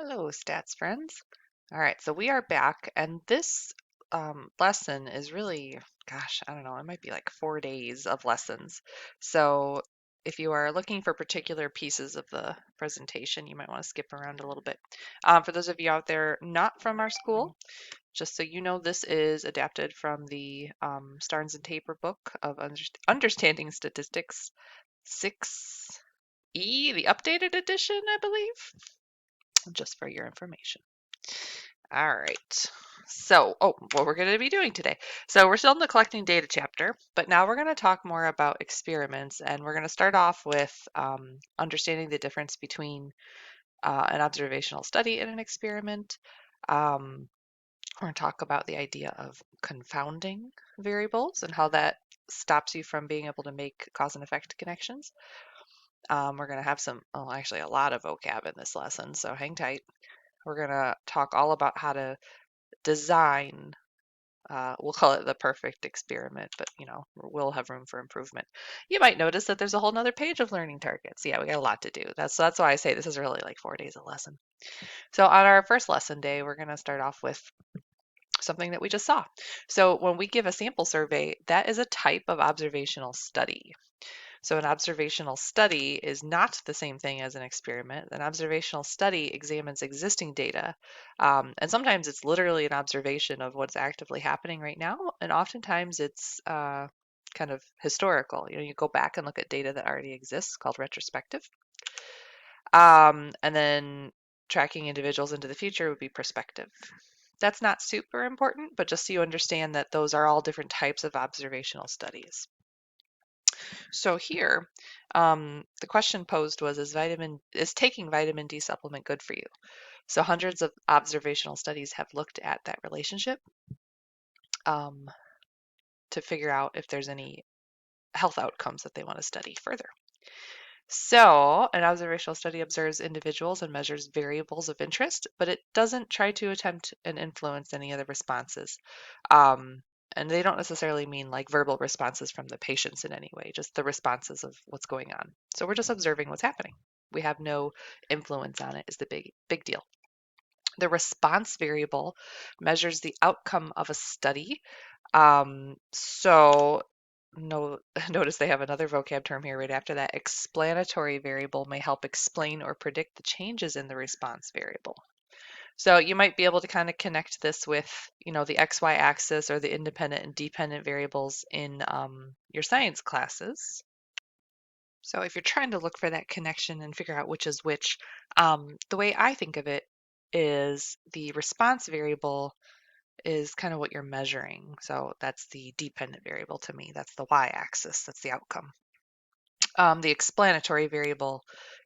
Hello, stats friends. All right, so we are back, and this lesson is really, gosh, I don't know, it might be like 4 days of lessons. So if you are looking for particular pieces of the presentation, you might want to skip around a little bit. For those of you out there not from our school, just so you know, this is adapted from the Starnes and Taper book of Understanding Statistics 6E, the updated edition, I believe, just for your information. All right. So, what we're going to be doing today. So, we're still in the collecting data chapter, but now we're going to talk more about experiments, and we're going to start off with understanding the difference between an observational study and an experiment. Um, we're going to talk about the idea of confounding variables and how that stops you from being able to make cause and effect connections. We're going to have actually a lot of vocab in this lesson, so hang tight. We're going to talk all about how to design, we'll call it the perfect experiment, but we'll have room for improvement. You might notice that there's a whole nother page of learning targets. Yeah, we got a lot to do. That's why I say this is really like 4 days a lesson. So on our first lesson day, we're going to start off with something that we just saw. So when we give a sample survey, that is a type of observational study. So an observational study is not the same thing as an experiment. An observational study examines existing data, and sometimes it's literally an observation of what's actively happening right now, and oftentimes it's kind of historical. You go back and look at data that already exists, called retrospective, and then tracking individuals into the future would be prospective. That's not super important, but just so you understand that those are all different types of observational studies. So here, the question posed was, is taking vitamin D supplement good for you? So hundreds of observational studies have looked at that relationship um, to figure out if there's any health outcomes that they want to study further. So an observational study observes individuals and measures variables of interest, but it doesn't try to attempt and influence any of the responses. Um, and they don't necessarily mean like verbal responses from the patients in any way, just the responses of what's going on. So we're just observing what's happening. We have no influence on it is the big deal. The response variable measures the outcome of a study. So no, notice they have another vocab term here right after that. Explanatory variable may help explain or predict the changes in the response variable. So you might be able to kind of connect this with, the XY axis or the independent and dependent variables in your science classes. So if you're trying to look for that connection and figure out which is which, the way I think of it is the response variable is kind of what you're measuring. So that's the dependent variable to me. That's the y-axis. That's the outcome. The explanatory variable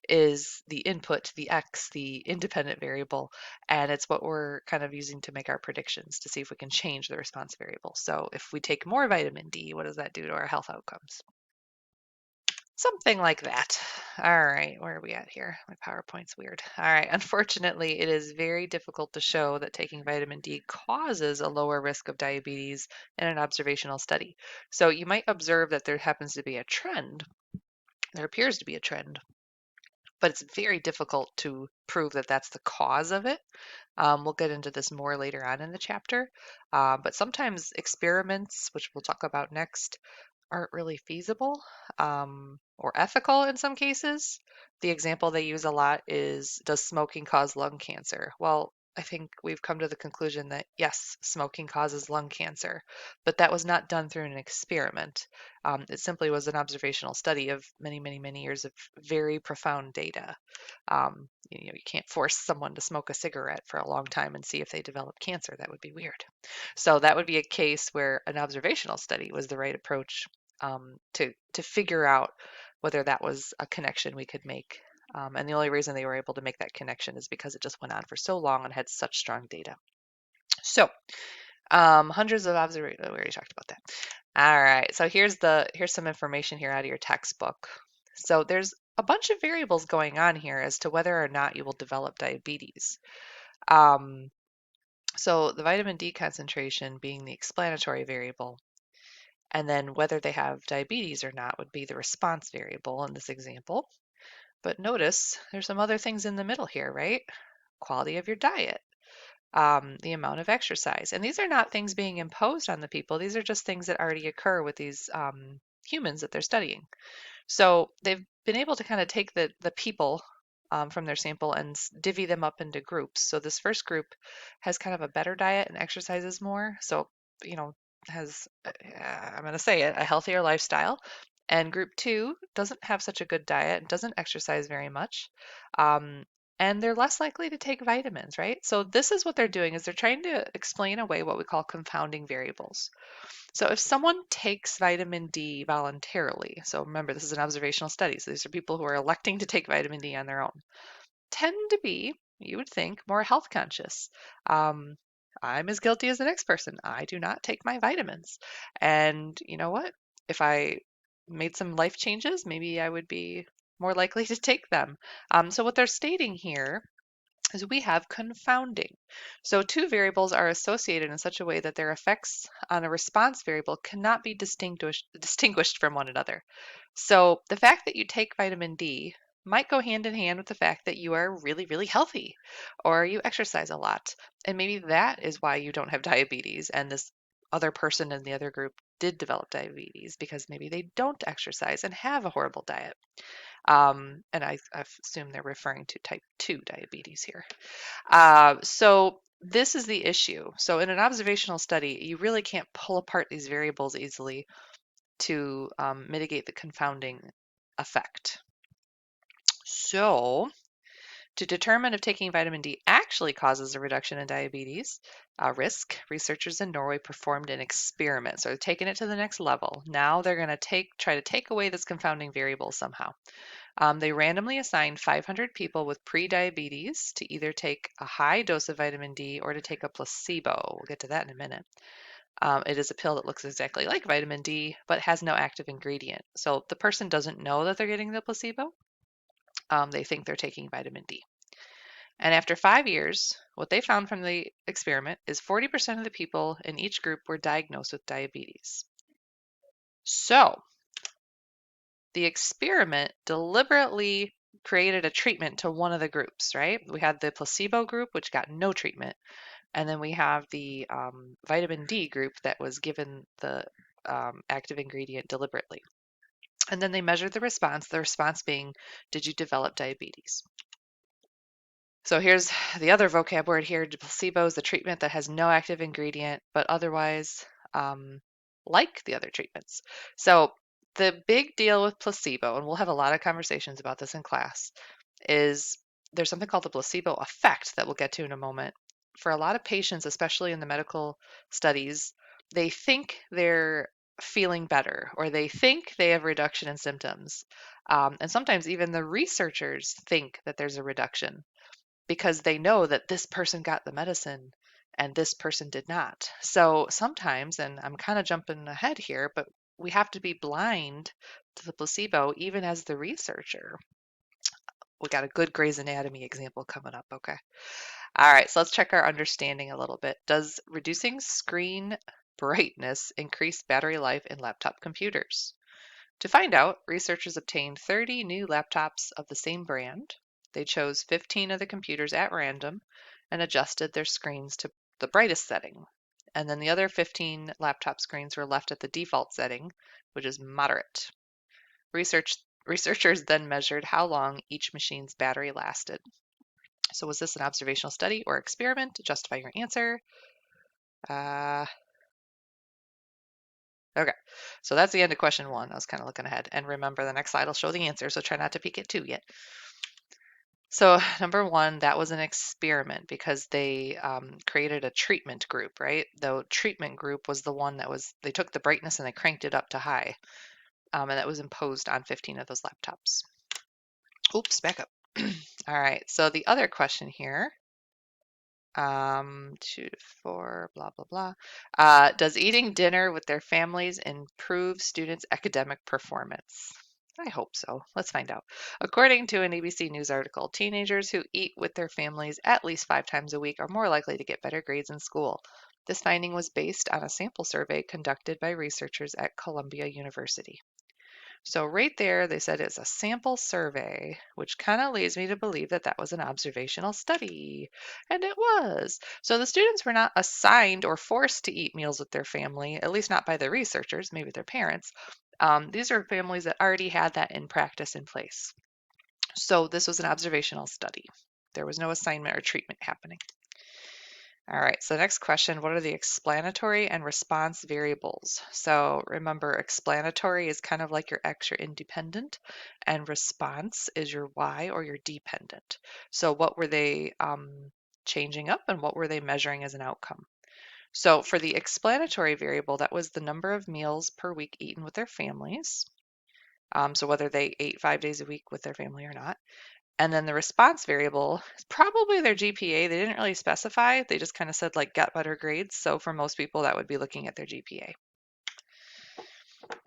is the input, the x, the independent variable, and it's what we're kind of using to make our predictions to see if we can change the response variable. So if we take more vitamin D, what does that do to our health outcomes? Something like that. All right, where are we at here? My PowerPoint's weird. All right, unfortunately, it is very difficult to show that taking vitamin D causes a lower risk of diabetes in an observational study. So you might observe that there happens to be a trend. There appears to be a trend, but it's very difficult to prove that that's the cause of it. We'll get into this more later on in the chapter, but sometimes experiments, which we'll talk about next, aren't really feasible or ethical in some cases. The example they use a lot is, does smoking cause lung cancer? Well, I think we've come to the conclusion that yes, smoking causes lung cancer, but that was not done through an experiment. It simply was an observational study of many, many, many years of very profound data. You can't force someone to smoke a cigarette for a long time and see if they develop cancer. That would be weird. So that would be a case where an observational study was the right approach to figure out whether that was a connection we could make. And the only reason they were able to make that connection is because it just went on for so long and had such strong data. So hundreds of observations. We already talked about that. All right. So here's some information here out of your textbook. So there's a bunch of variables going on here as to whether or not you will develop diabetes. So the vitamin D concentration being the explanatory variable, and then whether they have diabetes or not would be the response variable in this example. But notice there's some other things in the middle here, right? quality of your diet, the amount of exercise. And these are not things being imposed on the people. These are just things that already occur with these humans that they're studying. So they've been able to kind of take the people from their sample and divvy them up into groups. So this first group has kind of a better diet and exercises more. So, you know, has, I'm going to say it, a healthier lifestyle. And group two doesn't have such a good diet and doesn't exercise very much. Um, and they're less likely to take vitamins, right? So this is what they're doing is they're trying to explain away what we call confounding variables. So if someone takes vitamin D voluntarily, so remember this is an observational study, so these are people who are electing to take vitamin D on their own, tend to be, you would think, more health conscious. Um, I'm as guilty as the next person. I do not take my vitamins. And you know what? If I made some life changes, maybe I would be more likely to take them. So what they're stating here is we have confounding. So two variables are associated in such a way that their effects on a response variable cannot be distinguished from one another. So the fact that you take vitamin D might go hand in hand with the fact that you are really, really healthy or you exercise a lot. And maybe that is why you don't have diabetes and this other person in the other group did develop diabetes because maybe they don't exercise and have a horrible diet. And I assume they're referring to type 2 diabetes here. So this is the issue. So in an observational study, you really can't pull apart these variables easily to mitigate the confounding effect. So to determine if taking vitamin D actually causes a reduction in diabetes risk, researchers in Norway performed an experiment. So they're taking it to the next level. Now they're going to try to take away this confounding variable somehow. They randomly assigned 500 people with pre-diabetes to either take a high dose of vitamin D or to take a placebo. We'll get to that in a minute. It is a pill that looks exactly like vitamin D, but has no active ingredient. So the person doesn't know that they're getting the placebo. They think they're taking vitamin D. And after 5 years, what they found from the experiment is 40% of the people in each group were diagnosed with diabetes. So the experiment deliberately created a treatment to one of the groups, right? We had the placebo group, which got no treatment. And then we have the vitamin D group that was given the active ingredient deliberately. And then they measured the response being, did you develop diabetes? So here's the other vocab word here. Placebo is the treatment that has no active ingredient, but otherwise like the other treatments. So the big deal with placebo, and we'll have a lot of conversations about this in class, is there's something called the placebo effect that we'll get to in a moment. For a lot of patients, especially in the medical studies, they think they're feeling better or they think they have a reduction in symptoms. And sometimes even the researchers think that there's a reduction because they know that this person got the medicine and this person did not. So sometimes, and I'm kind of jumping ahead here, but we have to be blind to the placebo even as the researcher. We got a good Grey's Anatomy example coming up, okay? All right, so let's check our understanding a little bit. Does reducing screen brightness increase battery life in laptop computers? To find out, researchers obtained 30 new laptops of the same brand. They chose 15 of the computers at random and adjusted their screens to the brightest setting. And then the other 15 laptop screens were left at the default setting, which is moderate. Researchers then measured how long each machine's battery lasted. So was this an observational study or experiment? Justify your answer. Okay, so that's the end of question one. I was kind of looking ahead. And remember, the next slide will show the answer, so try not to peek at two yet. So number one, that was an experiment because they created a treatment group, right? The treatment group was the one that they took the brightness and they cranked it up to high. And that was imposed on 15 of those laptops. Oops, back up. All right, so the other question here, 2 to 4, blah, blah, blah. Does eating dinner with their families improve students' academic performance? I hope so. Let's find out. According to an ABC News article, teenagers who eat with their families at least 5 times a week are more likely to get better grades in school. This finding was based on a sample survey conducted by researchers at Columbia University. So right there, they said it's a sample survey, which kind of leads me to believe that that was an observational study. And it was. So the students were not assigned or forced to eat meals with their family, at least not by the researchers, maybe their parents. These are families that already had that in practice in place. So this was an observational study. There was no assignment or treatment happening. All right, so next question, what are the explanatory and response variables? So remember, explanatory is kind of like your X, your independent, and response is your Y or your dependent. So what were they changing up and what were they measuring as an outcome? So for the explanatory variable, that was the number of meals per week eaten with their families. So whether they ate 5 days a week with their family or not. And then the response variable is probably their GPA. They didn't really specify. They just kind of said like get better grades. So for most people, that would be looking at their GPA.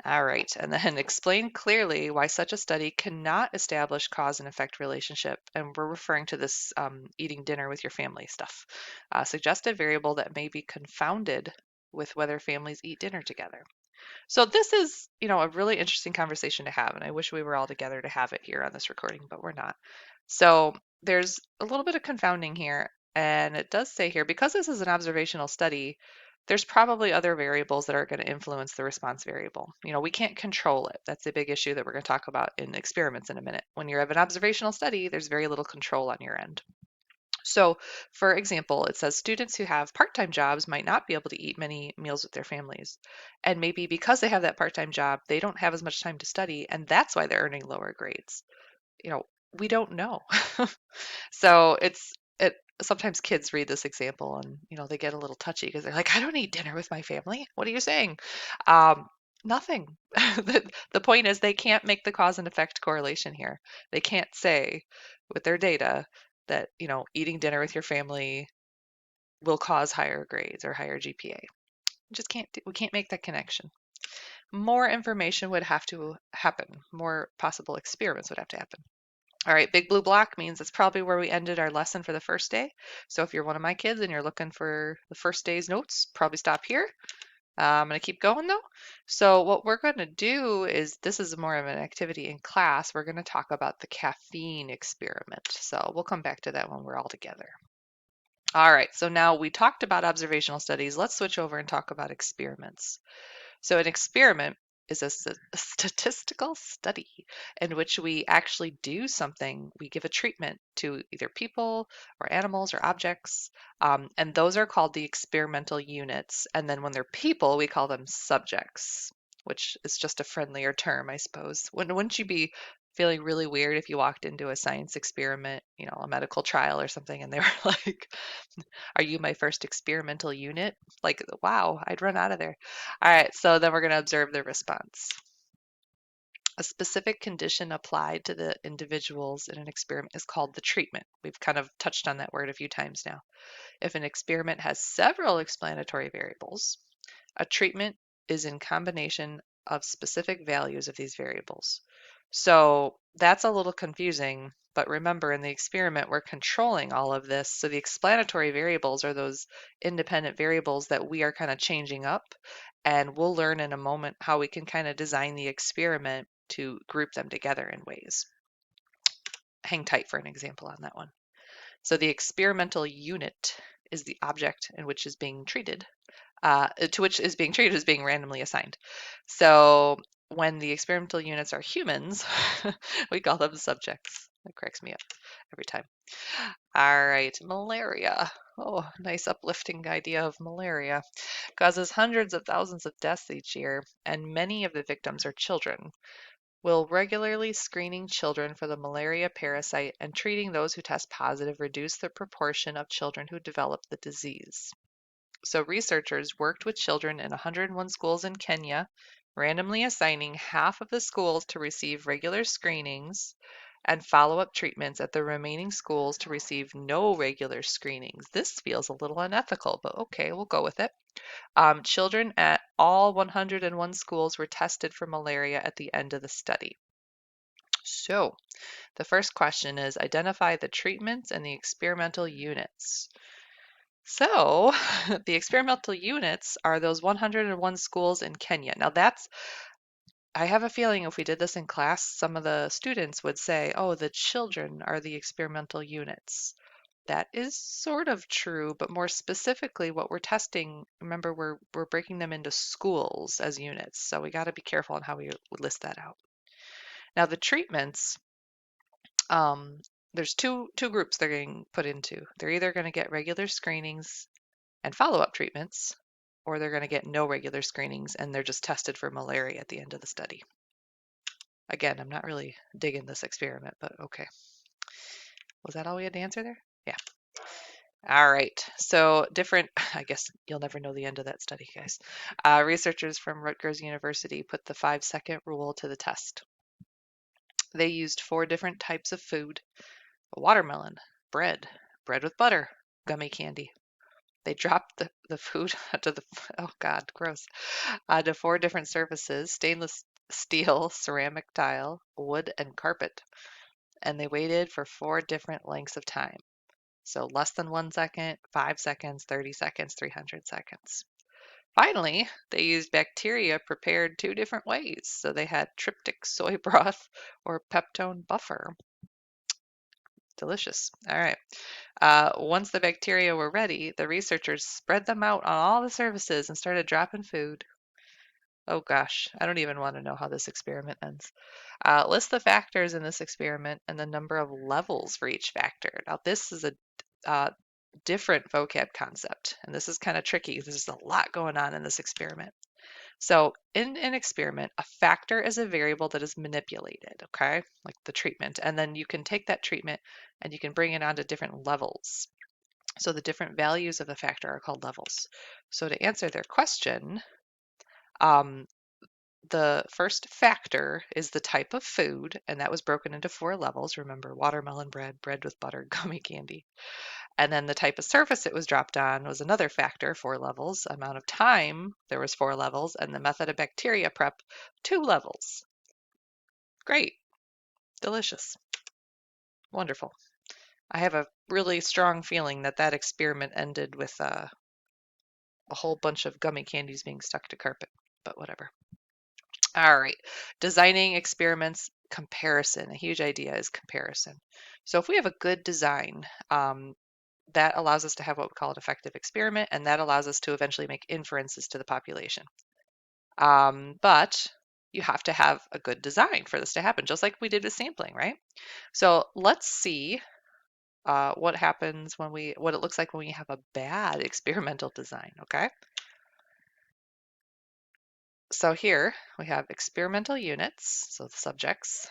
All right. And then explain clearly why such a study cannot establish cause and effect relationship. And we're referring to this eating dinner with your family stuff. Suggest a variable that may be confounded with whether families eat dinner together. So this is, a really interesting conversation to have, and I wish we were all together to have it here on this recording, but we're not. So there's a little bit of confounding here, and it does say here, because this is an observational study, there's probably other variables that are going to influence the response variable. We can't control it. That's a big issue that we're going to talk about in experiments in a minute. When you have an observational study, there's very little control on your end. So, for example, it says students who have part-time jobs might not be able to eat many meals with their families. And maybe because they have that part-time job, they don't have as much time to study, and that's why they're earning lower grades. You know, we don't know. So it sometimes kids read this example and they get a little touchy because they're like, I don't eat dinner with my family. What are you saying? Um, Nothing. The point is they can't make the cause and effect correlation here. They can't say with their data that, eating dinner with your family will cause higher grades or higher GPA. We can't make that connection. More information would have to happen. More possible experiments would have to happen. All right, big blue block means that's probably where we ended our lesson for the first day. So if you're one of my kids and you're looking for the first day's notes, probably stop here. I'm going to keep going though. So what we're going to do is, this is more of an activity in class. We're going to talk about the caffeine experiment. So we'll come back to that when we're all together. All right, so now we talked about observational studies. Let's switch over and talk about experiments. So an experiment is a statistical study in which we actually do something. We give a treatment to either people or animals or objects, and those are called the experimental units. And then when they're people, we call them subjects, which is just a friendlier term, I suppose. Wouldn't you be feeling really weird if you walked into a science experiment, a medical trial or something, and they were like, are you my first experimental unit? Like, wow, I'd run out of there. All right, so then we're going to observe the response. A specific condition applied to the individuals in an experiment is called the treatment. We've kind of touched on that word a few times now. If an experiment has several explanatory variables, a treatment is in combination of specific values of these variables. So that's a little confusing, but remember in the experiment, we're controlling all of this. So the explanatory variables are those independent variables that we are kind of changing up. And we'll learn in a moment how we can kind of design the experiment to group them together in ways. Hang tight for an example on that one. So the experimental unit is the object in which is being treated, to which is being treated as being randomly assigned. So when the experimental units are humans, we call them subjects. That cracks me up every time. All right, malaria. Oh, nice uplifting idea of malaria. Causes hundreds of thousands of deaths each year, and many of the victims are children. Will regularly screening children for the malaria parasite and treating those who test positive reduce the proportion of children who develop the disease? So researchers worked with children in 101 schools in Kenya, randomly assigning half of the schools to receive regular screenings and follow-up treatments at the remaining schools to receive no regular screenings. This feels a little unethical, but okay, we'll go with it. Children at all 101 schools were tested for malaria at the end of the study. So the first question is identify the treatments and the experimental units. So the experimental units are those 101 schools in Kenya. Now I have a feeling if we did this in class, some of the students would say, oh, the children are the experimental units. That is sort of true, but more specifically, what we're testing, remember, we're breaking them into schools as units, so we got to be careful on how we list that out. Now, the treatments, there's two groups they're getting put into. They're either going to get regular screenings and follow-up treatments, or they're going to get no regular screenings and they're just tested for malaria at the end of the study. Again, I'm not really digging this experiment, but okay. Was that all we had to answer there? Yeah. All right. So different, I guess you'll never know the end of that study, guys. Researchers from Rutgers University put the 5-second rule to the test. They used 4 different types of food: watermelon, bread with butter, gummy candy. They dropped the food to the, oh God, gross, to 4 different surfaces: stainless steel, ceramic tile, wood, and carpet. And they waited for 4 different lengths of time. So less than 1 second, 5 seconds, 30 seconds, 300 seconds. Finally, they used bacteria prepared 2 different ways. So they had tryptic soy broth or peptone buffer. Delicious. All right. Once the bacteria were ready, the researchers spread them out on all the surfaces and started dropping food. Oh gosh, I don't even want to know how this experiment ends. List the factors in this experiment and the number of levels for each factor. Now, this is a uh, different vocab concept, and this is kind of tricky. There's a lot going on in this experiment. So, in an experiment, a factor is a variable that is manipulated, okay, like the treatment, and then you can take that treatment and you can bring it onto different levels. So, the different values of the factor are called levels. So, to answer their question, um, the first factor is the type of food, and that was broken into 4 levels. Remember, watermelon bread, bread with butter, gummy candy. And then the type of surface it was dropped on was another factor, 4 levels. Amount of time, there was 4 levels. And the method of bacteria prep, 2 levels. Great. Delicious. Wonderful. I have a really strong feeling that that experiment ended with a whole bunch of gummy candies being stuck to carpet, but whatever. All right, designing experiments, comparison. A huge idea is comparison. So if we have a good design, that allows us to have what we call an effective experiment, and that allows us to eventually make inferences to the population. But you have to have a good design for this to happen, just like we did with sampling, right? So let's see what happens what it looks like when we have a bad experimental design, okay? So here we have experimental units, so the subjects,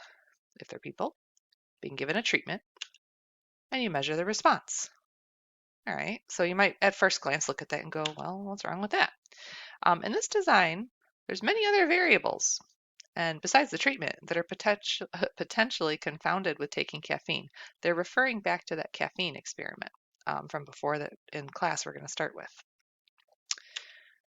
if they're people, being given a treatment, and you measure the response. All right, so you might at first glance look at that and go, well, what's wrong with that? In this design, there's many other variables, and besides the treatment, that are potentially confounded with taking caffeine. They're referring back to that caffeine experiment from before that in class we're going to start with.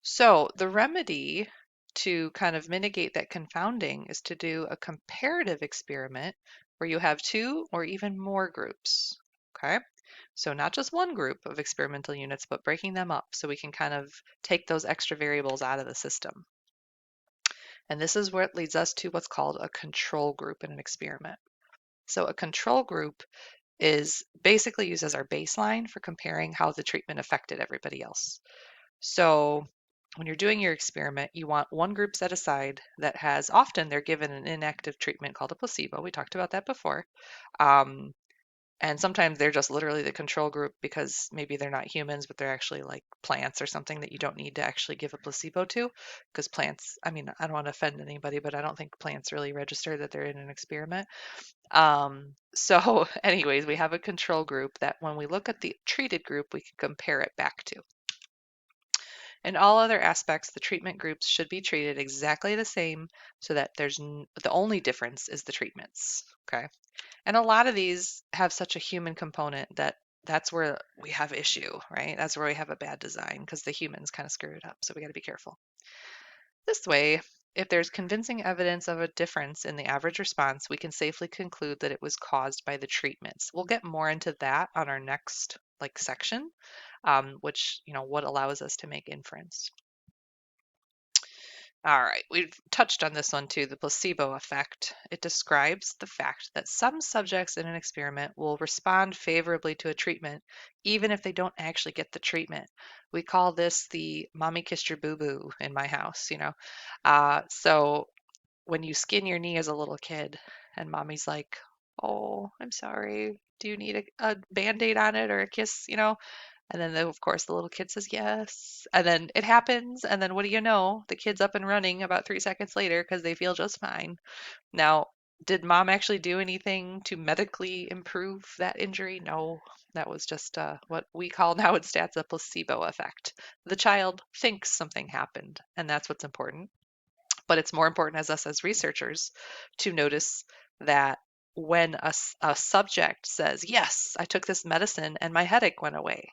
So the remedy to kind of mitigate that confounding is to do a comparative experiment where you have 2 or even more groups. Okay, so not just one group of experimental units, but breaking them up so we can kind of take those extra variables out of the system. And this is where it leads us to what's called a control group in an experiment. So a control group is basically used as our baseline for comparing how the treatment affected everybody else. So when you're doing your experiment, you want one group set aside that has, often they're given an inactive treatment called a placebo. We talked about that before. And sometimes they're just literally the control group because maybe they're not humans, but they're actually like plants or something that you don't need to actually give a placebo to. Because plants, I mean, I don't want to offend anybody, but I don't think plants really register that they're in an experiment. So anyways, we have a control group that when we look at the treated group, we can compare it back to. In all other aspects, the treatment groups should be treated exactly the same so that the only difference is the treatments, okay? And a lot of these have such a human component that that's where we have issue, right? That's where we have a bad design because the humans kind of screw it up. So we got to be careful. This way, if there's convincing evidence of a difference in the average response, we can safely conclude that it was caused by the treatments. We'll get more into that on our next section, which what allows us to make inference. All right, we've touched on this one too, the placebo effect. It describes the fact that some subjects in an experiment will respond favorably to a treatment, even if they don't actually get the treatment. We call this the mommy kissed your boo boo in my house. So when you skin your knee as a little kid and mommy's like, oh, I'm sorry. Do you need a band-aid on it or a kiss? And then, of course, the little kid says yes. And then it happens. And then what do you know? The kid's up and running about 3 seconds later because they feel just fine. Now, did mom actually do anything to medically improve that injury? No. That was just what we call now in stats a placebo effect. The child thinks something happened, and that's what's important. But it's more important as us as researchers to notice that when a subject says, yes, I took this medicine and my headache went away,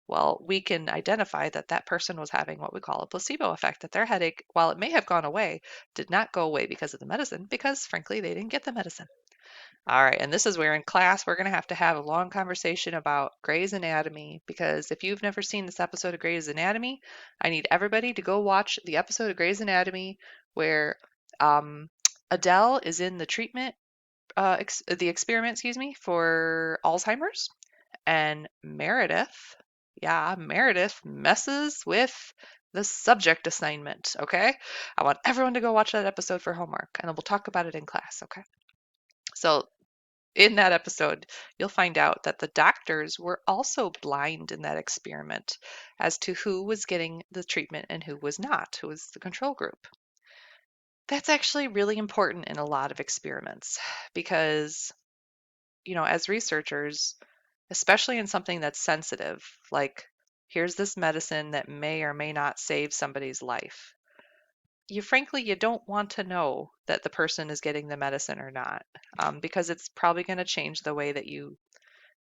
well, we can identify that that person was having what we call a placebo effect, that their headache, while it may have gone away, did not go away because of the medicine, because frankly, they didn't get the medicine. All right, and this is where in class we're going to have a long conversation about Grey's Anatomy, because if you've never seen this episode of Grey's Anatomy, I need everybody to go watch the episode of Grey's Anatomy where um, Adele is in the the experiment, excuse me, for Alzheimer's, and Meredith, yeah, Meredith messes with the subject assignment, okay? I want everyone to go watch that episode for homework, and then we'll talk about it in class, okay? So in that episode, you'll find out that the doctors were also blind in that experiment as to who was getting the treatment and who was not, who was the control group. That's actually really important in a lot of experiments because, as researchers, especially in something that's sensitive, like here's this medicine that may or may not save somebody's life. You don't want to know that the person is getting the medicine or not, because it's probably going to change the way that you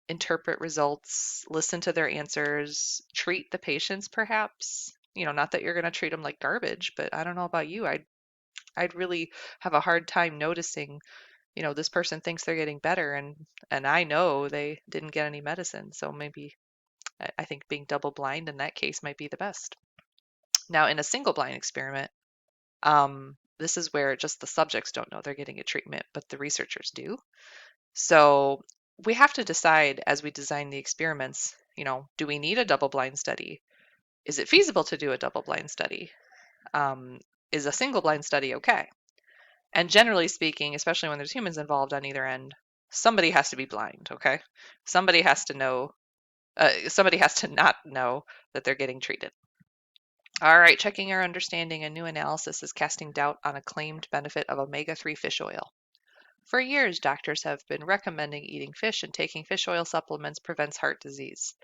interpret results, listen to their answers, treat the patients perhaps. Not that you're going to treat them like garbage, but I don't know about you. I'd really have a hard time noticing, this person thinks they're getting better and I know they didn't get any medicine. So maybe I think being double blind in that case might be the best. Now, in a single blind experiment, this is where just the subjects don't know they're getting a treatment, but the researchers do. So we have to decide as we design the experiments, do we need a double blind study? Is it feasible to do a double blind study? Um, is a single blind study okay? And generally speaking, especially when there's humans involved on either end, somebody has to be blind, okay? Somebody has to know, somebody has to not know that they're getting treated. All right, checking our understanding, a new analysis is casting doubt on a claimed benefit of omega-3 fish oil. For years, doctors have been recommending eating fish and taking fish oil supplements prevents heart disease.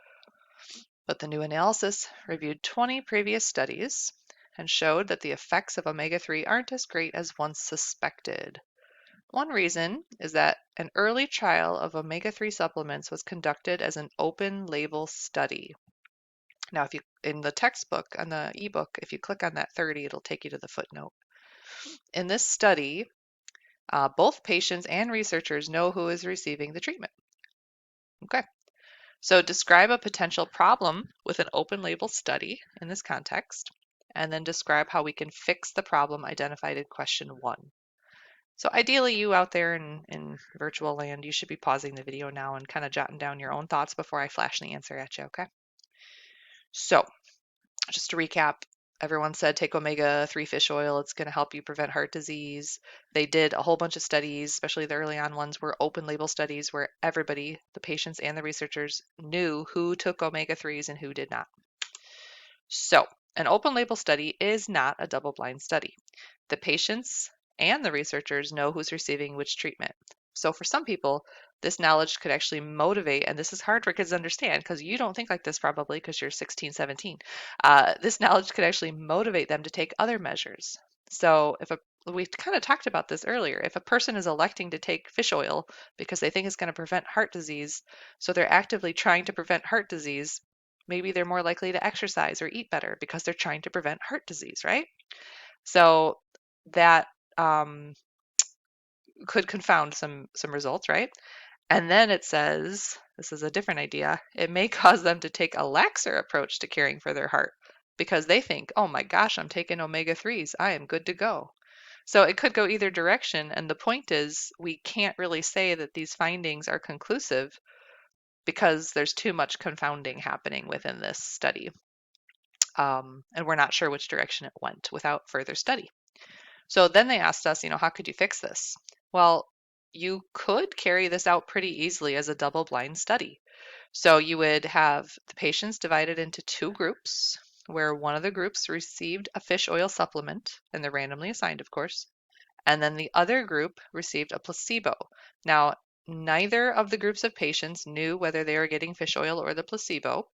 But the new analysis reviewed 20 previous studies and showed that the effects of omega-3 aren't as great as once suspected. One reason is that an early trial of omega-3 supplements was conducted as an open label study. Now, if you in the textbook on the ebook, if you click on that 30, it'll take you to the footnote. In this study, both patients and researchers know who is receiving the treatment. Okay, so describe a potential problem with an open label study in this context, and then describe how we can fix the problem identified in question 1. So ideally, you out there in virtual land, you should be pausing the video now and kind of jotting down your own thoughts before I flash the answer at you, okay? So just to recap, everyone said take omega-3 fish oil. It's going to help you prevent heart disease. They did a whole bunch of studies, especially the early on ones were open label studies where everybody, the patients and the researchers, knew who took omega-3s and who did not. So an open label study is not a double blind study. The patients and the researchers know who's receiving which treatment. So for some people, this knowledge could actually motivate, and this is hard for kids to understand because you don't think like this probably because you're 16, 17. This knowledge could actually motivate them to take other measures. So we kind of talked about this earlier. If a person is electing to take fish oil because they think it's going to prevent heart disease, so they're actively trying to prevent heart disease, maybe they're more likely to exercise or eat better because they're trying to prevent heart disease, right? So that could confound some results, right? And then it says, this is a different idea, it may cause them to take a laxer approach to caring for their heart because they think, oh my gosh, I'm taking omega-3s. I am good to go. So it could go either direction. And the point is, we can't really say that these findings are conclusive because there's too much confounding happening within this study. And we're not sure which direction it went without further study. So then they asked us, how could you fix this? Well, you could carry this out pretty easily as a double-blind study. So you would have the patients divided into two groups, where one of the groups received a fish oil supplement, and they're randomly assigned, of course, and then the other group received a placebo. Now, neither of the groups of patients knew whether they were getting fish oil or the placebo.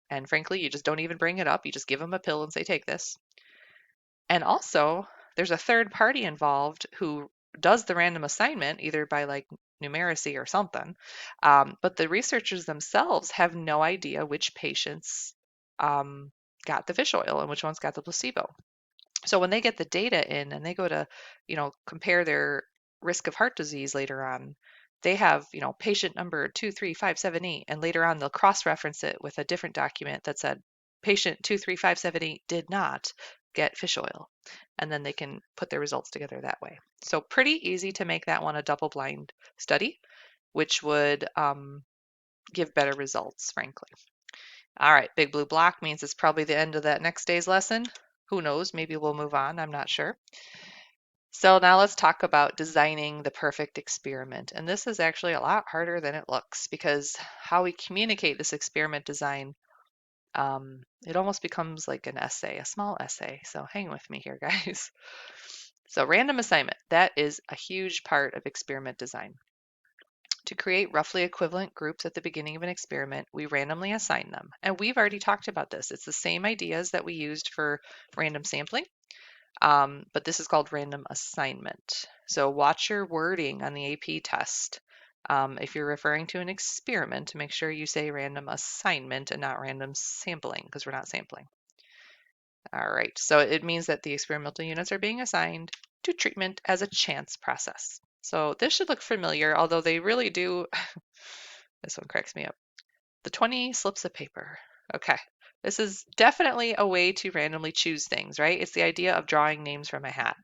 And frankly, you just don't even bring it up. You just give them a pill and say, take this. And also, there's a third party involved who does the random assignment, either by like numeracy or something. But the researchers themselves have no idea which patients got the fish oil and which ones got the placebo. So when they get the data in and they go to, compare their risk of heart disease later on, they have, patient number 23578, and later on they'll cross-reference it with a different document that said patient 23578 did not get fish oil. And then they can put their results together that way. So pretty easy to make that one a double-blind study, which would give better results, frankly. All right, big blue block means it's probably the end of that next day's lesson. Who knows? Maybe we'll move on. I'm not sure. So now let's talk about designing the perfect experiment. And this is actually a lot harder than it looks, because how we communicate this experiment design, it almost becomes like an essay, a small essay. So hang with me here, guys. So random assignment, that is a huge part of experiment design. To create roughly equivalent groups at the beginning of an experiment, we randomly assign them. And we've already talked about this. It's the same ideas that we used for random sampling, but this is called random assignment. So watch your wording on the AP test. If you're referring to an experiment, make sure you say random assignment and not random sampling, because we're not sampling. All right, so it means that the experimental units are being assigned to treatment as a chance process. So this should look familiar, although they really do. This one cracks me up. The 20 slips of paper. Okay, this is definitely a way to randomly choose things, right? It's the idea of drawing names from a hat.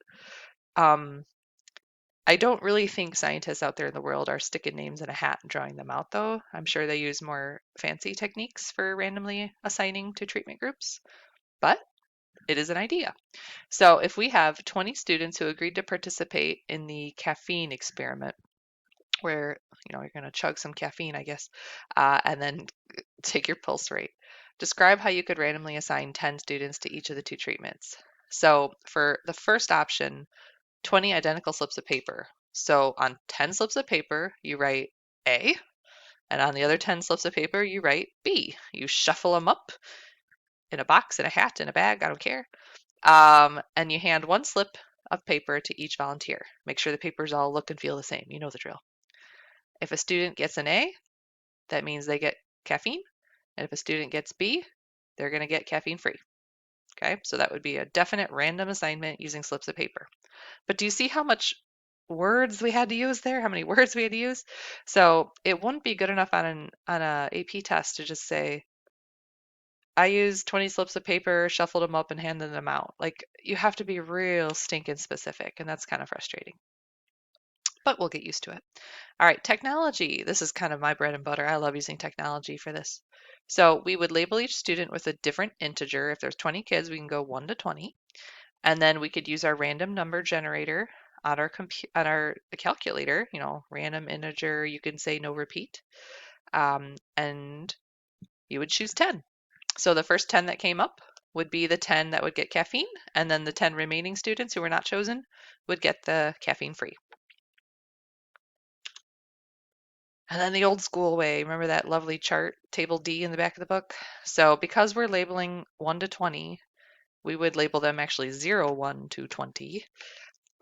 I don't really think scientists out there in the world are sticking names in a hat and drawing them out, though. I'm sure they use more fancy techniques for randomly assigning to treatment groups, but it is an idea. So if we have 20 students who agreed to participate in the caffeine experiment, where you're going to chug some caffeine, I guess, and then take your pulse rate. Describe how you could randomly assign 10 students to each of the two treatments. So for the first option, 20 identical slips of paper. So on 10 slips of paper, you write A, and on the other 10 slips of paper, you write B. You shuffle them up in a box, in a hat, in a bag, I don't care. And you hand one slip of paper to each volunteer. Make sure the papers all look and feel the same. You know the drill. If a student gets an A, that means they get caffeine. And if a student gets B, they're going to get caffeine free. Okay, so that would be a definite random assignment using slips of paper. But do you see how much words we had to use there? How many words we had to use? So it wouldn't be good enough on a AP test to just say, I used 20 slips of paper, shuffled them up, and handed them out. Like, you have to be real stinking specific, and that's kind of frustrating. But we'll get used to it. All right, technology. This is kind of my bread and butter. I love using technology for this. So we would label each student with a different integer. If there's 20 kids, we can go 1 to 20. And then we could use our random number generator on our calculator, random integer, you can say no repeat. And you would choose 10. So the first 10 that came up would be the 10 that would get caffeine, and then the 10 remaining students who were not chosen would get the caffeine free. And then the old school way, remember that lovely chart, table D in the back of the book? So because we're labeling 1 to 20, we would label them actually 0, 1 to 20.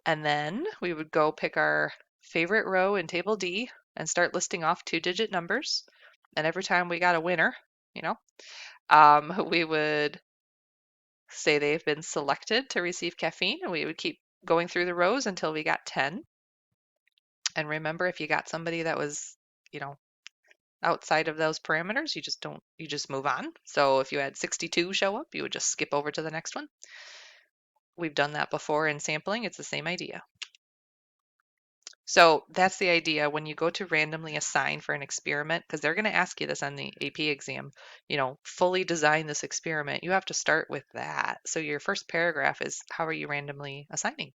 And then we would go pick our favorite row in table D and start listing off 2-digit numbers. And every time we got a winner, we would say they've been selected to receive caffeine, and we would keep going through the rows until we got 10. And remember, if you got somebody that was, outside of those parameters, you just move on. So if you had 62 show up, you would just skip over to the next one. We've done that before in sampling. It's the same idea. So that's the idea when you go to randomly assign for an experiment, because they're going to ask you this on the AP exam, fully design this experiment. You have to start with that. So your first paragraph is, how are you randomly assigning?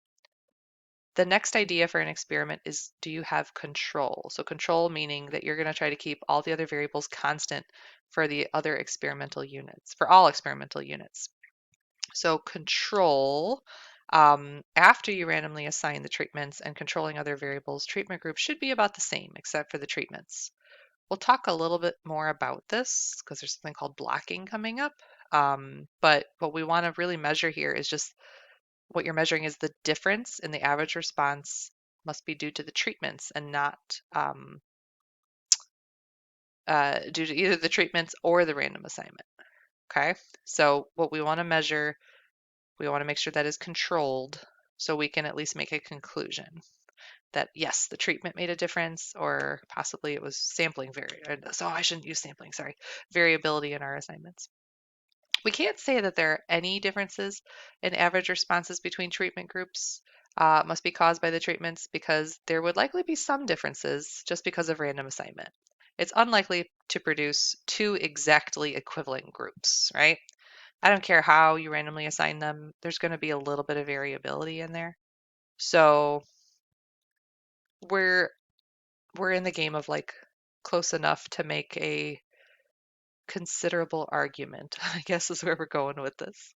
The next idea for an experiment is, do you have control? So control meaning that you're going to try to keep all the other variables constant for the other experimental units, for all experimental units. So control, after you randomly assign the treatments and controlling other variables, treatment groups should be about the same except for the treatments. We'll talk a little bit more about this because there's something called blocking coming up. But what we want to really measure here is just what you're measuring is the difference in the average response must be due to the treatments and not due to either the treatments or the random assignment. Okay, so what we want to measure, we want to make sure that is controlled so we can at least make a conclusion that yes, the treatment made a difference, or possibly it was sampling so I shouldn't use sampling, sorry, variability in our assignments. We can't say that there are any differences in average responses between treatment groups must be caused by the treatments because there would likely be some differences just because of random assignment. It's unlikely to produce two exactly equivalent groups, right? I don't care how you randomly assign them, there's going to be a little bit of variability in there. So we're in the game of like close enough to make a considerable argument, I guess is where we're going with this.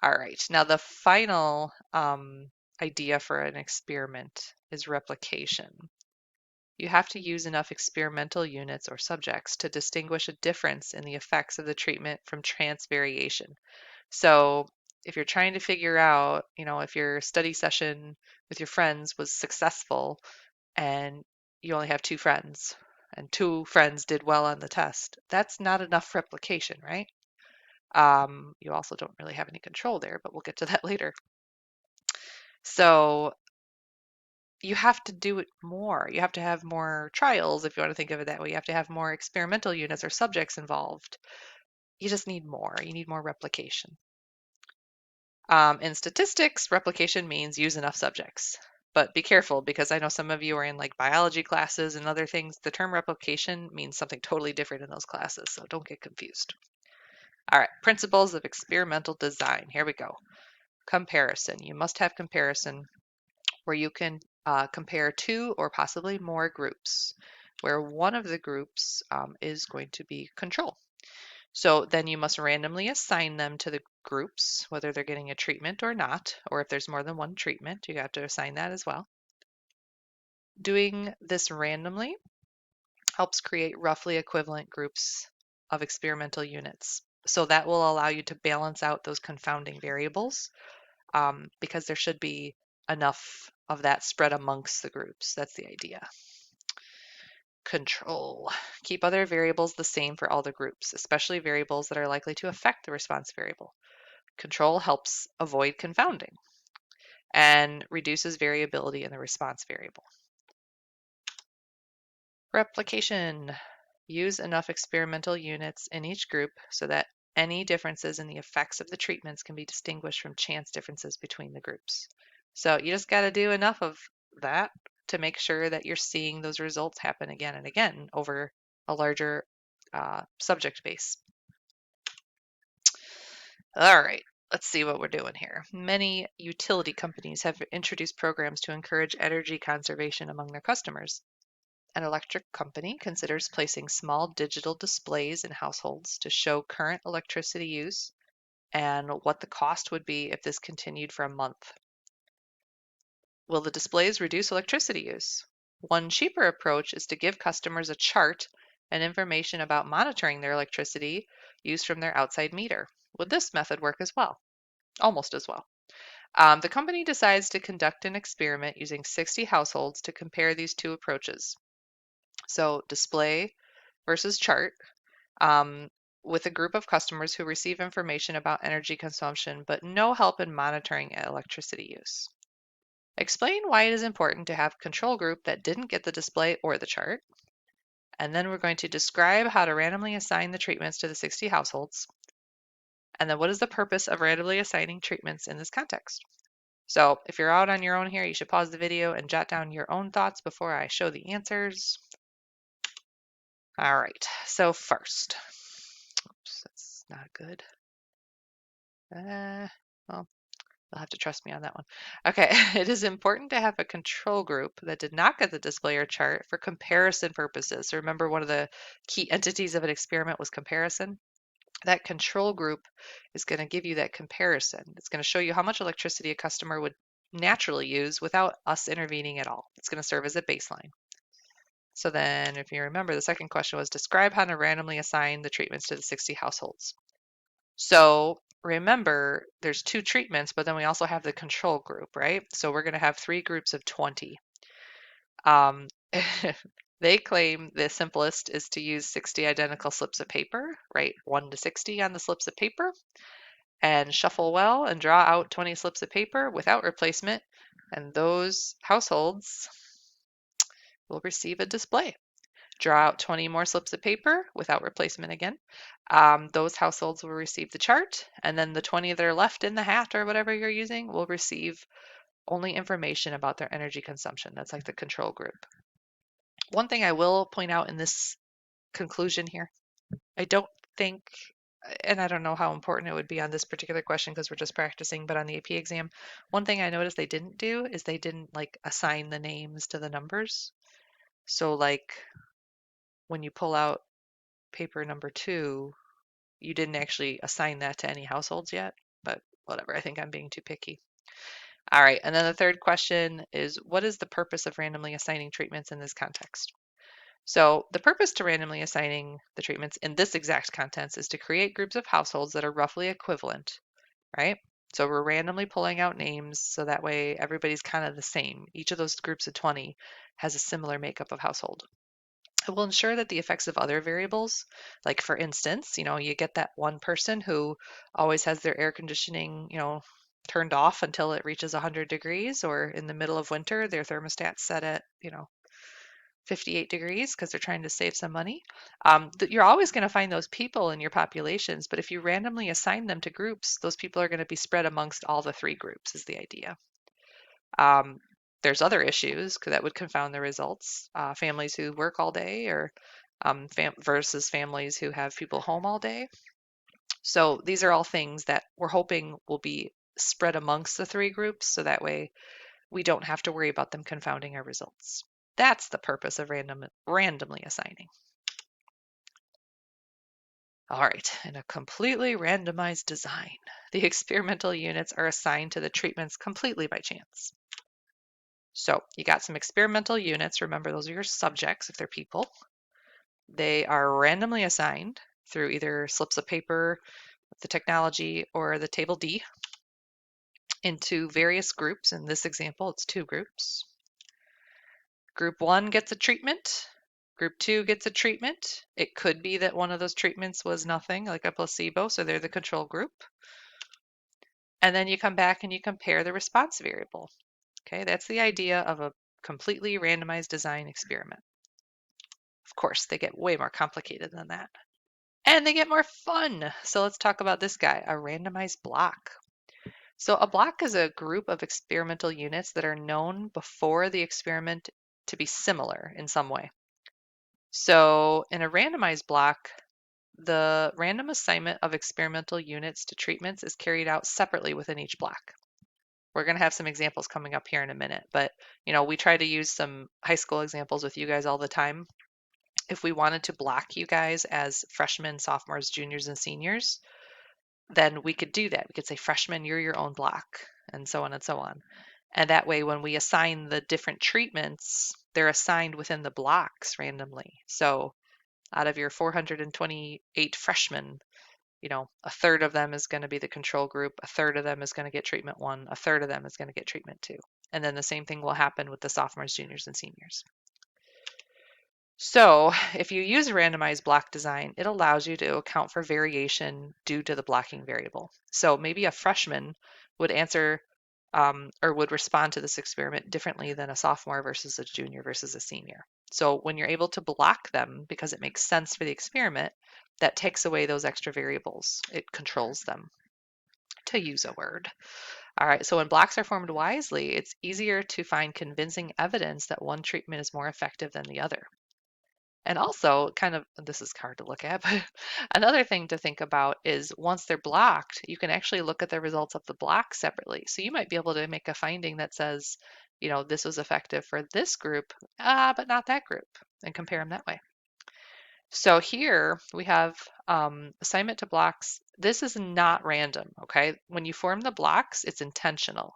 All right, now the final idea for an experiment is replication. You have to use enough experimental units or subjects to distinguish a difference in the effects of the treatment from chance variation. So if you're trying to figure out, if your study session with your friends was successful and you only have two friends and two friends did well on the test, that's not enough replication, right? You also don't really have any control there, but we'll get to that later. So you have to do it more. You have to have more trials, if you want to think of it that way. You have to have more experimental units or subjects involved. You just need more. You need more replication. In statistics, replication means use enough subjects. But be careful because I know some of you are in like biology classes and other things. The term replication means something totally different in those classes, so don't get confused. All right, principles of experimental design. Here we go. Comparison. You must have comparison where you can compare two or possibly more groups, where one of the groups is going to be control. So then you must randomly assign them to the groups, whether they're getting a treatment or not, or if there's more than one treatment, you have to assign that as well. Doing this randomly helps create roughly equivalent groups of experimental units. So that will allow you to balance out those confounding variables because there should be enough of that spread amongst the groups. That's the idea. Control. Keep other variables the same for all the groups, especially variables that are likely to affect the response variable. Control helps avoid confounding and reduces variability in the response variable. Replication. Use enough experimental units in each group so that any differences in the effects of the treatments can be distinguished from chance differences between the groups. So you just got to do enough of that to make sure that you're seeing those results happen again and again over a larger subject base. All right, let's see what we're doing here. Many utility companies have introduced programs to encourage energy conservation among their customers. An electric company considers placing small digital displays in households to show current electricity use and what the cost would be if this continued for a month. Will the displays reduce electricity use? One cheaper approach is to give customers a chart and information about monitoring their electricity use from their outside meter. Would this method work as well? Almost as well. The company decides to conduct an experiment using 60 households to compare these two approaches. So display versus chart with a group of customers who receive information about energy consumption but no help in monitoring electricity use. Explain why it is important to have a control group that didn't get the display or the chart. And then we're going to describe how to randomly assign the treatments to the 60 households. And then what is the purpose of randomly assigning treatments in this context? So if you're out on your own here, you should pause the video and jot down your own thoughts before I show the answers. All right, so first, oops, that's not good. Well, you'll have to trust me on that one. Okay, it is important to have a control group that did not get the display or chart for comparison purposes. So remember, one of the key entities of an experiment was comparison. That control group is going to give you that comparison. It's going to show you how much electricity a customer would naturally use without us intervening at all. It's going to serve as a baseline. So then, if you remember, the second question was describe how to randomly assign the treatments to the 60 households. So remember, there's 2 treatments, but then we also have the control group, right? So we're going to have 3 groups of 20. Um, they claim the simplest is to use 60 identical slips of paper, right? 1 to 60 on the slips of paper, and shuffle well and draw out 20 slips of paper without replacement, and those households will receive a display. Draw out 20 more slips of paper without replacement again. Those households will receive the chart, and then the 20 that are left in the hat or whatever you're using will receive only information about their energy consumption. That's like the control group. One thing I will point out in this conclusion here, I don't think, and I don't know how important it would be on this particular question because we're just practicing, but on the AP exam, one thing I noticed they didn't do is they didn't like assign the names to the numbers. So like when you pull out paper number 2, you didn't actually assign that to any households yet, but whatever. I think I'm being too picky. All right, and then the third question is, what is the purpose of randomly assigning treatments in this context? So the purpose to randomly assigning the treatments in this exact context is to create groups of households that are roughly equivalent, right? So we're randomly pulling out names so that way everybody's kind of the same. Each of those groups of 20 has a similar makeup of household. It will ensure that the effects of other variables, like for instance, you get that one person who always has their air conditioning, turned off until it reaches 100 degrees, or in the middle of winter, their thermostat's set at, 58 degrees because they're trying to save some money. You're always going to find those people in your populations, but if you randomly assign them to groups, those people are going to be spread amongst all the 3 groups is the idea. Um, there's other issues that would confound the results. Families who work all day or versus families who have people home all day. So these are all things that we're hoping will be spread amongst the 3 groups so that way we don't have to worry about them confounding our results. That's the purpose of randomly assigning. All right, in a completely randomized design, the experimental units are assigned to the treatments completely by chance. So you got some experimental units. Remember, those are your subjects if they're people. They are randomly assigned through either slips of paper, the technology, or the table D into various groups. In this example, it's 2 groups. Group 1 gets a treatment. Group 2 gets a treatment. It could be that one of those treatments was nothing, like a placebo, so they're the control group. And then you come back and you compare the response variable. Okay, that's the idea of a completely randomized design experiment. Of course, they get way more complicated than that. And they get more fun. So let's talk about this guy, a randomized block. So a block is a group of experimental units that are known before the experiment to be similar in some way. So in a randomized block, the random assignment of experimental units to treatments is carried out separately within each block. We're going to have some examples coming up here in a minute, but we try to use some high school examples with you guys all the time. If we wanted to block you guys as freshmen, sophomores, juniors, and seniors, then we could do that. We could say, freshmen, you're your own block, and so on and so on. And that way, when we assign the different treatments, they're assigned within the blocks randomly. So out of your 428 freshmen, a third of them is going to be the control group, a third of them is going to get treatment 1, a third of them is going to get treatment 2. And then the same thing will happen with the sophomores, juniors, and seniors. So if you use randomized block design, it allows you to account for variation due to the blocking variable. So maybe a freshman would answer or would respond to this experiment differently than a sophomore versus a junior versus a senior. So when you're able to block them because it makes sense for the experiment, that takes away those extra variables. It controls them, to use a word. All right, so when blocks are formed wisely, it's easier to find convincing evidence that one treatment is more effective than the other. And also, kind of, this is hard to look at, but another thing to think about is once they're blocked, you can actually look at the results of the block separately. So you might be able to make a finding that says, this was effective for this group, but not that group, and compare them that way. So here we have assignment to blocks. This is not random, okay? When you form the blocks, it's intentional.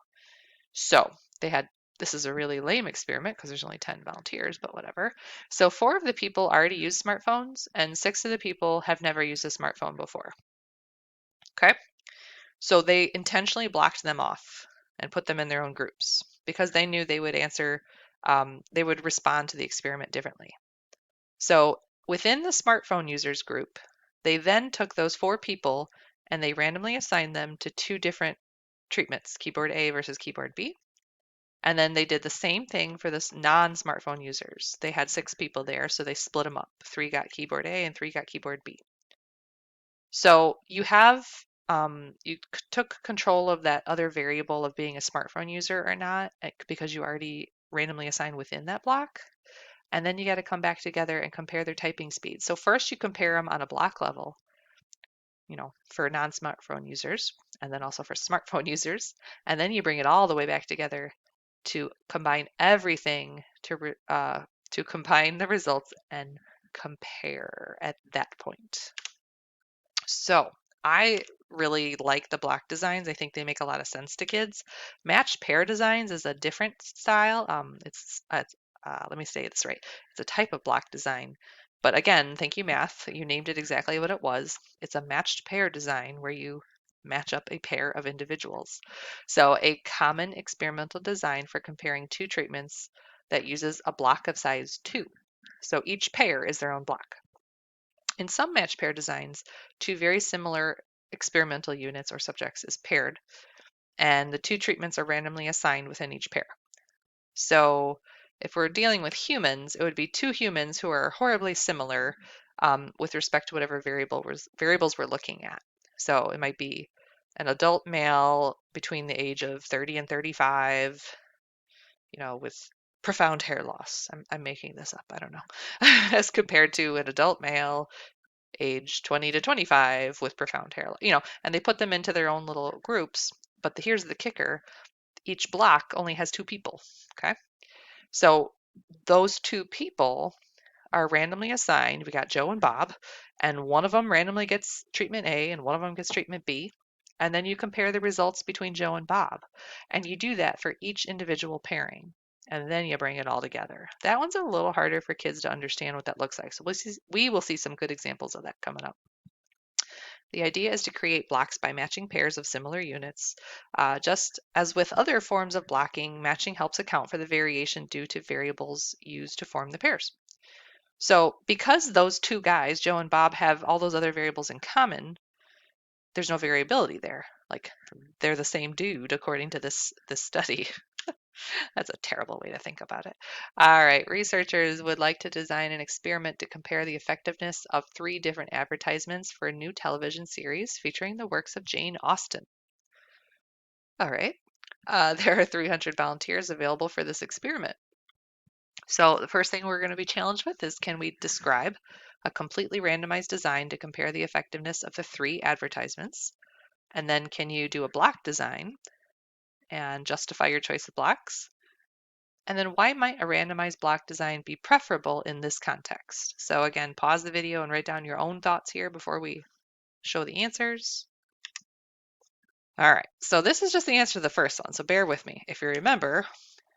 So this is a really lame experiment because there's only 10 volunteers, but whatever. So 4 of the people already use smartphones and 6 of the people have never used a smartphone before. Okay? So they intentionally blocked them off and put them in their own groups because they knew they would they would respond to the experiment differently. So within the smartphone users group, they then took those 4 people and they randomly assigned them to 2 different treatments, keyboard A versus keyboard B. And then they did the same thing for this non-smartphone users. They had 6 people there, so they split them up. 3 got keyboard A and 3 got keyboard B. So you took control of that other variable of being a smartphone user or not, because you already randomly assigned within that block. And then you got to come back together and compare their typing speed. So first you compare them on a block level, for non-smartphone users, and then also for smartphone users. And then you bring it all the way back together to combine everything to combine the results and compare at that point. So I really like the block designs. I think they make a lot of sense to kids. Matched pair designs is a different style. Let me say this right. It's a type of block design. But again, thank you, math. You named it exactly what it was. It's a matched pair design where you match up a pair of individuals. So a common experimental design for comparing 2 treatments that uses a block of size 2. So each pair is their own block. In some matched pair designs, 2 very similar experimental units or subjects is paired, and the 2 treatments are randomly assigned within each pair. So if we're dealing with humans, it would be 2 humans who are horribly similar with respect to whatever variables we're looking at. So it might be an adult male between the age of 30 and 35, with profound hair loss. I'm making this up, I don't know. As compared to an adult male age 20 to 25 with profound hair, and they put them into their own little groups. But here's the kicker. Each block only has 2 people, okay? So those 2 people are randomly assigned. We got Joe and Bob, and one of them randomly gets treatment A and one of them gets treatment B. And then you compare the results between Joe and Bob. And you do that for each individual pairing. And then you bring it all together. That one's a little harder for kids to understand what that looks like. So we will see some good examples of that coming up. The idea is to create blocks by matching pairs of similar units. Just as with other forms of blocking, matching helps account for the variation due to variables used to form the pairs. So because those 2 guys, Joe and Bob, have all those other variables in common, there's no variability there. Like they're the same dude according to this study. That's a terrible way to think about it. All right, researchers would like to design an experiment to compare the effectiveness of 3 different advertisements for a new television series featuring the works of Jane Austen. All right, there are 300 volunteers available for this experiment. So the first thing we're going to be challenged with is, can we describe a completely randomized design to compare the effectiveness of the 3 advertisements? And then can you do a block design and justify your choice of blocks? And then why might a randomized block design be preferable in this context? So again, pause the video and write down your own thoughts here before we show the answers. All right, so this is just the answer to the first one, so bear with me. If you remember,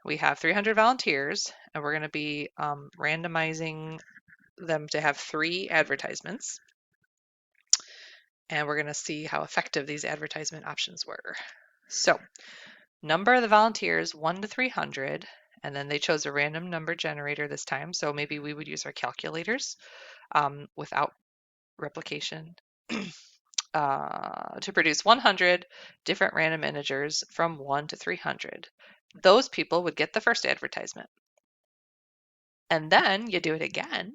we have 300 volunteers, and we're going to be randomizing them to have 3 advertisements. And we're going to see how effective these advertisement options were. So, number of the volunteers, 1 to 300, and then they chose a random number generator this time, so maybe we would use our calculators without replication to produce 100 different random integers from 1 to 300. Those people would get the first advertisement. And then you do it again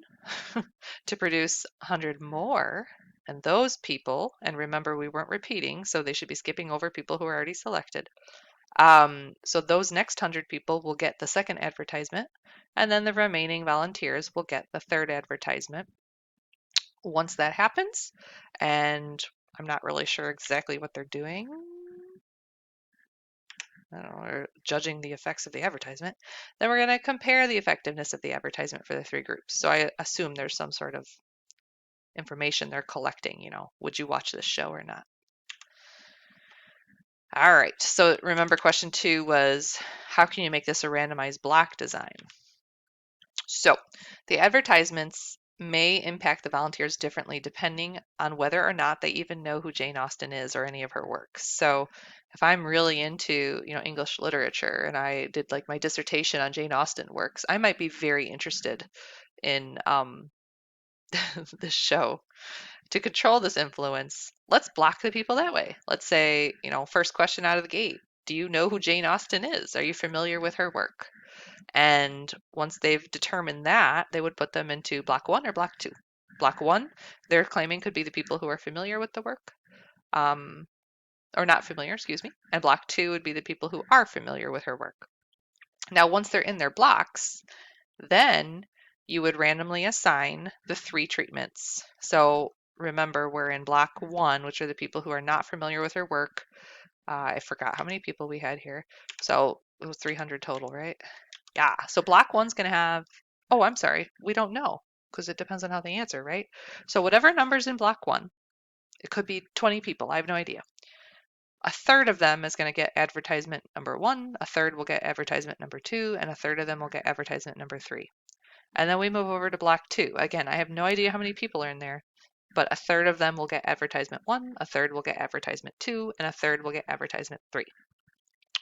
to produce 100 more. And those people, and remember we weren't repeating, so they should be skipping over people who are already selected. So those next 100 people will get the second advertisement, and then the remaining volunteers will get the third advertisement. Once that happens, and I'm not really sure exactly what they're doing, I don't know, or judging the effects of the advertisement, then we're going to compare the effectiveness of the advertisement for the three groups. So I assume there's some sort of information they're collecting, would you watch this show or not? All right, so remember question 2 was, how can you make this a randomized block design? So the advertisements may impact the volunteers differently depending on whether or not they even know who Jane Austen is or any of her works. So if I'm really into, English literature and I did like my dissertation on Jane Austen works, I might be very interested in this show. To control this influence, let's block the people that way. Let's say, first question out of the gate, do you know who Jane Austen is? Are you familiar with her work? And once they've determined that, they would put them into block 1 or block 2. Block 1, they're claiming could be the people who are familiar with the work, or not familiar, excuse me. And block 2 would be the people who are familiar with her work. Now, once they're in their blocks, then you would randomly assign the 3 treatments. So remember, we're in block 1, which are the people who are not familiar with her work. I forgot how many people we had here. So it was 300 total, right? Yeah, so block 1's going to have, oh, I'm sorry, we don't know because it depends on how they answer, right? So whatever number's in block 1, it could be 20 people, I have no idea. A third of them is going to get advertisement number 1, a third will get advertisement number 2, and a third of them will get advertisement number 3. And then we move over to block 2. Again, I have no idea how many people are in there, but a third of them will get advertisement 1, a third will get advertisement 2, and a third will get advertisement 3.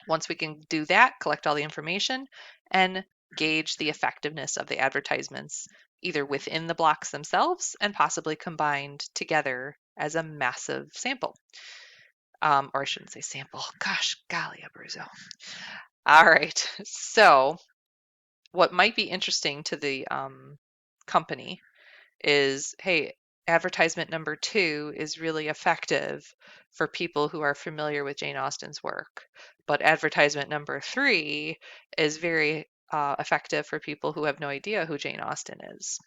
Once we can do that, collect all the information and gauge the effectiveness of the advertisements, either within the blocks themselves and possibly combined together as a massive sample. Or I shouldn't say sample. Gosh, golly, Abruzzo. All right. So what might be interesting to the company is, hey, advertisement number 2 is really effective for people who are familiar with Jane Austen's work, but advertisement number 3 is very effective for people who have no idea who Jane Austen is.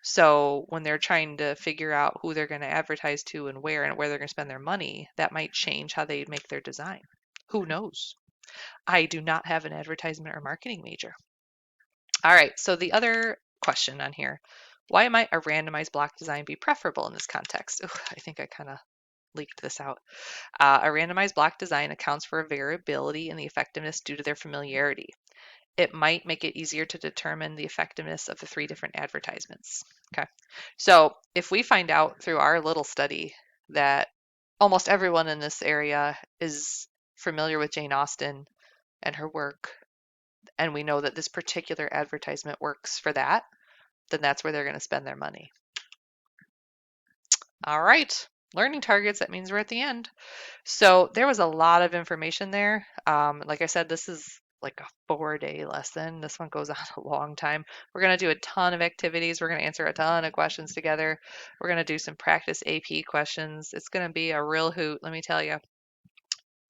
So when they're trying to figure out who they're going to advertise to and where they're going to spend their money, that might change how they make their design. Who knows? I do not have an advertisement or marketing major. All right, so the other question on here, why might a randomized block design be preferable in this context? Ooh, I think I kind of leaked this out. A randomized block design accounts for a variability in the effectiveness due to their familiarity. It might make it easier to determine the effectiveness of the 3 different advertisements. Okay, so if we find out through our little study that almost everyone in this area is familiar with Jane Austen and her work, and we know that this particular advertisement works for that, then that's where they're going to spend their money. All right, learning targets, that means we're at the end. So there was a lot of information there. Like I said, this is like a 4-day lesson. This one goes on a long time. We're going to do a ton of activities. We're going to answer a ton of questions together. We're going to do some practice AP questions. It's going to be a real hoot, let me tell you.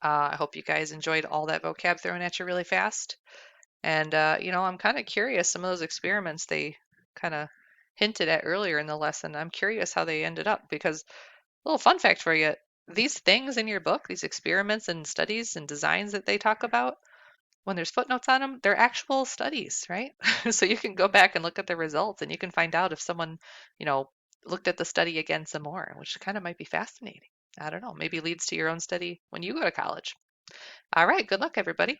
I hope you guys enjoyed all that vocab thrown at you really fast. And, I'm kind of curious, some of those experiments they kind of hinted at earlier in the lesson, I'm curious how they ended up because, a little fun fact for you, these things in your book, these experiments and studies and designs that they talk about, when there's footnotes on them, they're actual studies, right? So you can go back and look at the results and you can find out if someone, looked at the study again some more, which kind of might be fascinating. I don't know, maybe leads to your own study when you go to college. All right, good luck, everybody.